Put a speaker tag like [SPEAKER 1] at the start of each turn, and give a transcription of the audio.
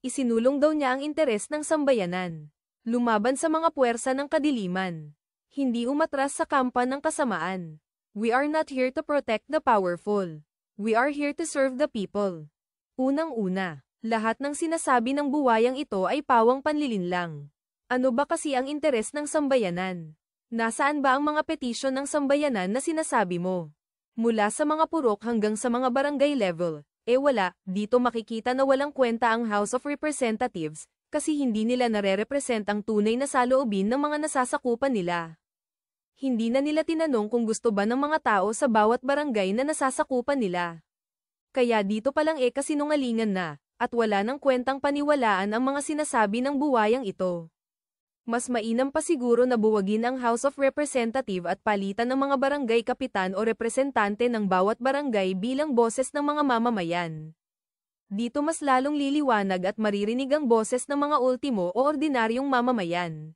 [SPEAKER 1] Isinulong daw niya ang interes ng sambayanan. Lumaban sa mga puwersa ng kadiliman. Hindi umatras sa kampa ng kasamaan. We are not here to protect the powerful. We are here to serve the people. Unang-una, lahat ng sinasabi ng buwayang ito ay pawang panlilinlang. Ano ba kasi ang interes ng sambayanan? Nasaan ba ang mga petisyon ng sambayanan na sinasabi mo? Mula sa mga purok hanggang sa mga barangay level, wala, dito makikita na walang kwenta ang House of Representatives, kasi hindi nila nare-represent ang tunay na saloobin ng mga nasasakupan nila. Hindi na nila tinanong kung gusto ba ng mga tao sa bawat barangay na nasasakupan nila. Kaya dito palang kasinungalingan na, at wala ng kwentang paniwalaan ang mga sinasabi ng buwayang ito. Mas mainam pa siguro na buwagin ang House of Representative at palitan ng mga barangay kapitan o representante ng bawat barangay bilang boses ng mga mamamayan. Dito mas lalong liliwanag at maririnig ang boses ng mga ultimo o ordinaryong mamamayan.